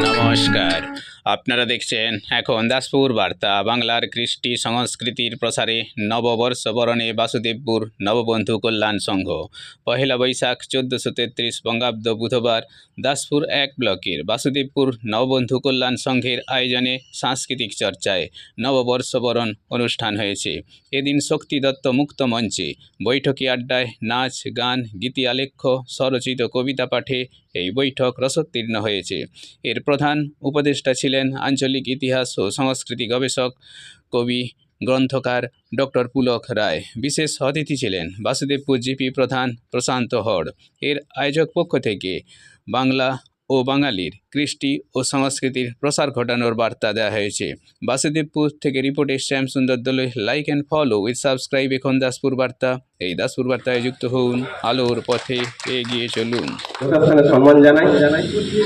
নমস্কার, আপনারা দেখছেন এখন দাসপুর বার্তা। বাংলার কৃষ্টি সংস্কৃতির প্রসারে নববর্ষ বরণে বাসুদেবপুর নববন্ধু কল্যাণ সংঘ। পহেলা বৈশাখ 1433 বঙ্গাব্দ বুধবার দাসপুর 1 ব্লকের বাসুদেবপুর নববন্ধু কল্যাণ সংঘের আয়োজনে সাংস্কৃতিক চর্চায় নববর্ষ বরণ অনুষ্ঠান হয়েছে। এদিন শক্তি দত্ত মুক্ত মঞ্চে বৈঠকি আড্ডায় নাচ, গান, গীতি আলেখ্য, স্বরচিত কবিতা পাঠে এই বৈঠক রসোত্তীর্ণ হয়েছে। এর প্রধান উপদেষ্টা ছিলেন আঞ্চলিক ইতিহাস ও সংস্কৃতি গবেষক, কবি, গ্রন্থকার ডক্টর পুলক রায়। বিশেষ অতিথি ছিলেন বাসুদেবপুর জিপি প্রধান প্রশান্ত হড়। এর আয়োজক পক্ষ থেকে বাংলা ও বাঙালির কৃষ্টি ও সংস্কৃতির প্রসার ঘটানোর বার্তা দেওয়া হয়েছে। বাসুদেবপুর থেকে রিপোর্টে শ্যাম সুন্দর দলে। Like and follow with subscribe এখন দাসপুর বার্তা। এই দাসপুর বার্তায় যুক্ত হন, আলোর পথে এগিয়ে চলুন। সম্মান জানাই।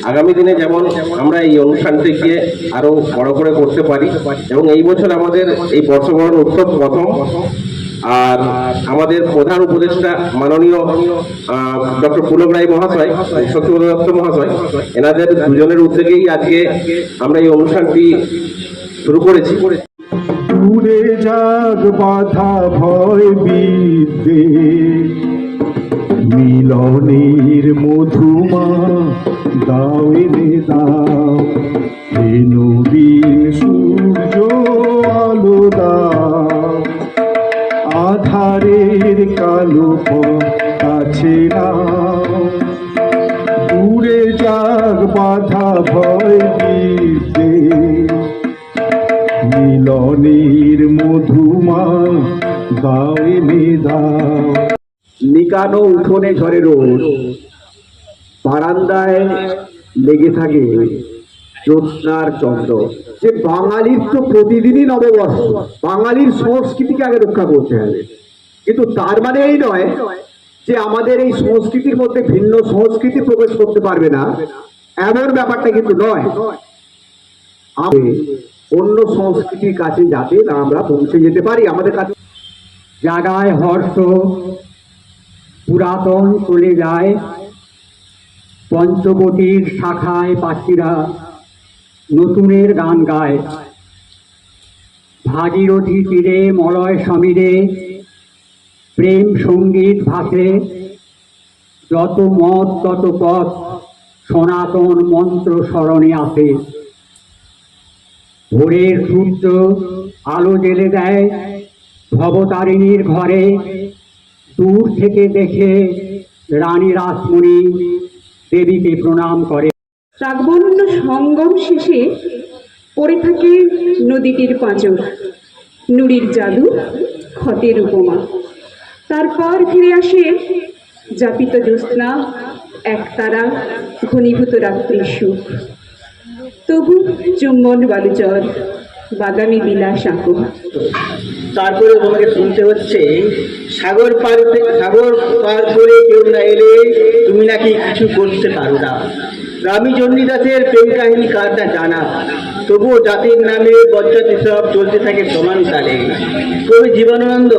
আগামী দিনে যেমন আমরা এই অনুষ্ঠানটিকে আরো বড় করে করতে পারি এবং এই বছর আমাদের এই বর্ষবরণ উৎসব প্রথম। আর আমাদের প্রধান উপদেষ্টা মাননীয় ডক্টর পুলক রায় মহাশয়, শক্তিপদ দত্ত মহাশয়, এনাদের দুজনের উদ্যোগেই আজকে আমরা এই অনুষ্ঠানটি শুরু করেছি। দূরে যাগ বাধা ভয় বিদ্যে, মিলনের মধুমা দাও এনে দাও, হে নবীন সূর্য আলো দাও, আধারের কালো কাছে নাও, দূরে যাগ বাধা ভয় বিদ্যে, মিলনের মধুমা দাও এনে দাও। নিকানো উঠোনে ঝরে রোদ, বারান্দায় লেগে থাকে জ্যোৎস্নার চন্দ্র। যে বাঙালির তো প্রতিদিনই নববর্ষ, বাঙালির সংস্কৃতিকে আগে রক্ষা করতে হবে, কিন্তু তার মানে এই নয় যে আমাদের এই সংস্কৃতির মধ্যে ভিন্ন সংস্কৃতি প্রবেশ করতে পারবে না, এমন ব্যাপারটা কিন্তু নয়। অন্য সংস্কৃতির কাছে যাতে না আমরা পৌঁছে যেতে পারি, আমাদের কাছে জাগায় হর্ষ, পুরাতন চলে যায়, পঞ্চবটির শাখায় পাখিরা নতুনের গান গায়, ভাগীরথী তীরে মলয় সমীরে প্রেম সঙ্গীত ভাসে, যত মত তত পথ সনাতন মন্ত্র স্মরণে আসে, ভোরের সূর্য আলো জেলে দেয় ভবতারিণীর ঘরে, দূর থেকে দেখে রানী রাসমণি দেবীকে প্রণাম করে। প্রাকবন্য সঙ্গম শেষে পড়ে থাকে নদীটির পাঁজর, নুড়ির জাদু, ক্ষতের উপমা। তারপর ফিরে আসে যাপিত জ্যোৎস্না, একতারা, ঘনীভূত রাত্রির সুখ। তবু চুম্বন বালুচর, বাদামি বিলাস আঁকো। তারপরে তোমাকে শুনতে হচ্ছে সাগর পার করে কেউ না এলে তুমি নাকি কিছু করতে পারো না। রামী চণ্ডীদাসের প্রেম কাহিনী কার না জানা, তবুও জাতির নামে বজ্জাতি সব চলতে থাকে সমান তালে। কবি জীবনানন্দ,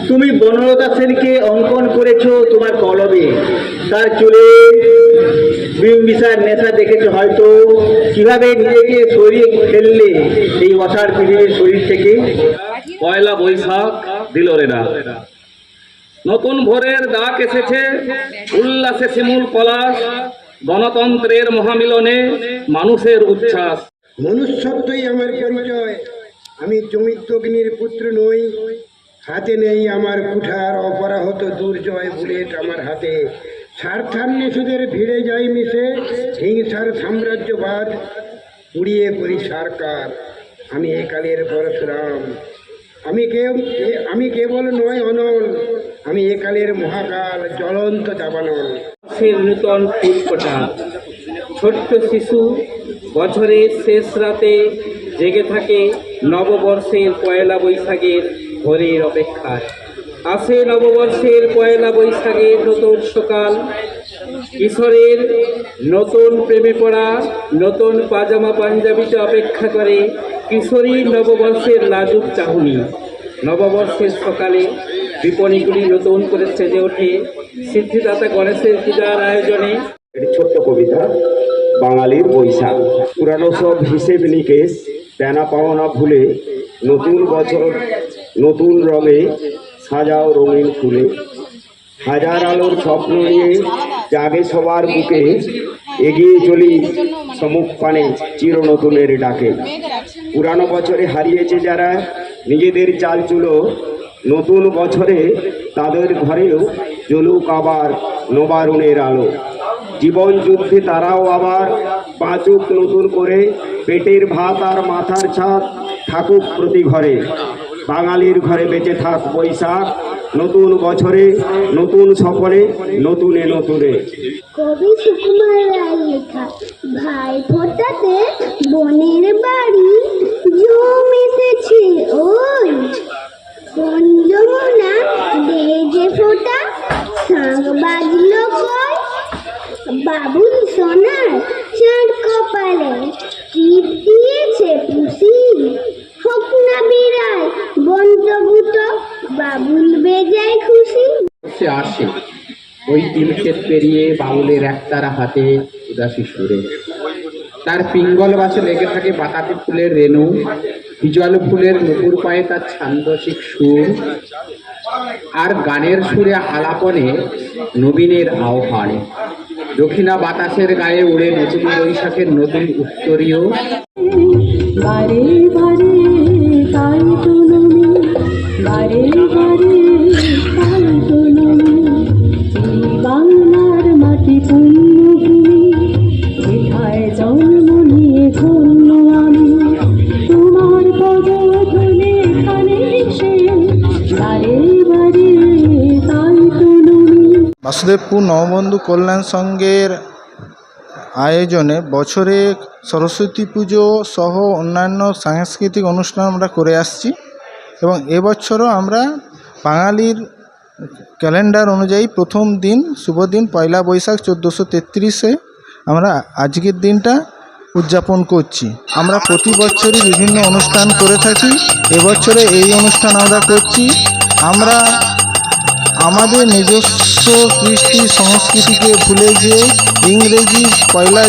তুমি বনলতা সেনকে অঙ্কন করেছ তোমার কলমে, তার চুলে বিম্বিসার নেশা দেখেছ হয়তো, কিভাবে নিজেকে সরিয়ে ফেললে এই অসার পৃথিবীর শরীর থেকে। পয়লা বৈশাখ দিল রে ডাক, নতুন ভোরের ডাক এসেছে, উল্লাসে শিমুল পলাশ, গণতন্ত্রের মহামিলনে মানুষের উচ্ছ্বাস। মনুষ্যত্বই আমার পরিচয়, আমি জমিত্বগ্নির পুত্র নই, হাতে নেই আমার কুঠার, অপরাহত দুর্জয় বুলেট আমার হাতে, স্বার্থান্বেষীদের ভিড়ে যাই মিশে, হিংসার সাম্রাজ্যবাদ উড়িয়ে পড়ি সরকার। আমি একালের পরশুরাম, আমি কেবল নয় অনল, আমি একালের মহাকাল, জ্বলন্ত দাবানল। নূতন ফুল ফোটা ছোট্ট শিশু বছরের শেষ রাতে জেগে থাকে নববর্ষের পয়লা বৈশাখের ভোরের অপেক্ষায়। আসে নববর্ষের পয়লা বৈশাখের নতুন সকাল, কিশোরের নতুন প্রেমে পড়া, নতুন পাজামা পাঞ্জাবিতে অপেক্ষা করে কিশোরীর নববর্ষের লাজুক চাহনি। নববর্ষের সকালে বিপণীগুলি নতুন করে সেজে ওঠে সিদ্ধিদাতা গণেশের পূজার আয়োজনে। একটি ছোট্ট কবিতা, বাঙালির বৈশাখ। পুরানো সব হিসেব নিকেশ, দেনা পাওনা ভুলে, নতুন বছর নতুন রঙে সাজাও রঙিন ফুলে। হাজার আলোর স্বপ্ন নিয়ে জাগে সবার বুকে, এগিয়ে চলি সমুখ পানে চির নতুনের ডাকে। পুরানো বছরে হারিয়েছে যারা নিজেদের চাল চুলো, নতুন বছরে তাদের ঘরেও জ্বলুক আবার নবারুণের আলো। জীবন যুদ্ধে তারাও আবার বাঁচুক নতুন করে, পেটের ভাত আর মাথার ছাদ থাকুক প্রতি ঘরে। বাঙালির ঘরে বেঁচে থাক বৈশাখ, নতুন বছরে নতুন সফরে নতুনে নতুনে। কবি সুকুমার রায় লেখা। ভাই ফোটাতে বোনের বাড়ি জমেছে ওই, কোন যমুনা দেহে ফোটা সাং বাজলো কই। বাবুল সোনার চাঁদ কপালে টিপ দিয়েছে পুষি, হোক না বিড়াল বন্তভূত বাবুল বেজায় খুশি। সে আসে ওই তিলক্ষেত পেরিয়ে বাউলের একতারা হাতে উদাসী সুরে, তার পিঙ্গল বাসে লেগে থাকে বাতাবি ফুলের রেণু, হিজল ফুলের নুপুর পায়ে তার ছান্দসিক সুর, আর গানের সুরে আলাপনে নবীনের আহ্বান। দক্ষিণা বাতাসের গায়ে উড়ে নতুন বৈশাখের নতুন উত্তরীয়। বারে বারে তাই তো নমি, বারে বারে তাই তো নমি, এই বাংলার মাটি পুণ্যভূমি, যেথায় জন্ম নিয়ে ধন্য আমি, তোমার পদ ধরে এখানে এসে বারে বারে তাই তো নমি। বাসুদেবপুর নববন্ধু কল্যাণ সংঘের আয়োজনে বছরে সরস্বতী পুজো সহ অন্যান্য সাংস্কৃতিক অনুষ্ঠান আমরা করে আসছি, এবং এবছরও আমরা বাঙালির ক্যালেন্ডার অনুযায়ী প্রথম দিন শুভ দিন পয়লা বৈশাখ 1433-এ আমরা আজকের দিনটা উদযাপন করছি। আমরা প্রতি বছরই বিভিন্ন অনুষ্ঠান করে থাকি, এবছরে এই অনুষ্ঠান আমরা করছি। আমরা আমাদের নিজস্ব কৃষ্টি সংস্কৃতিকে ভুলে গিয়ে ইংরেজি পয়লা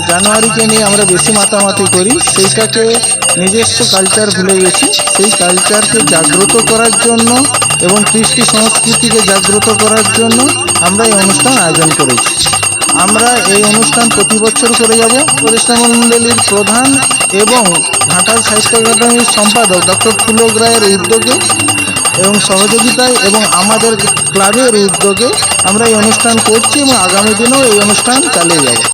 জানুয়ারিকে নিয়ে আমরা বেশি মাতামাতি করি, সেইটাকে নিজস্ব কালচার ভুলে গেছি। সেই কালচারকে জাগ্রত করার জন্য এবং কৃষ্টি সংস্কৃতিকে জাগ্রত করার জন্য আমরা এই অনুষ্ঠান আয়োজন করেছি। আমরা এই অনুষ্ঠান প্রতি বছর করে যাব। প্রতিষ্ঠা মণ্ডলীর প্রধান এবং ঘাটাল সাহিত্য একাডেমির সম্পাদক ডক্টর পুলক রায়ের উদ্যোগে এবং সহযোগিতায় এবং আমাদের ক্লাবের উদ্যোগে আমরা এই অনুষ্ঠান করছি, এবং আগামী দিনেও এই অনুষ্ঠান চালিয়ে যাব।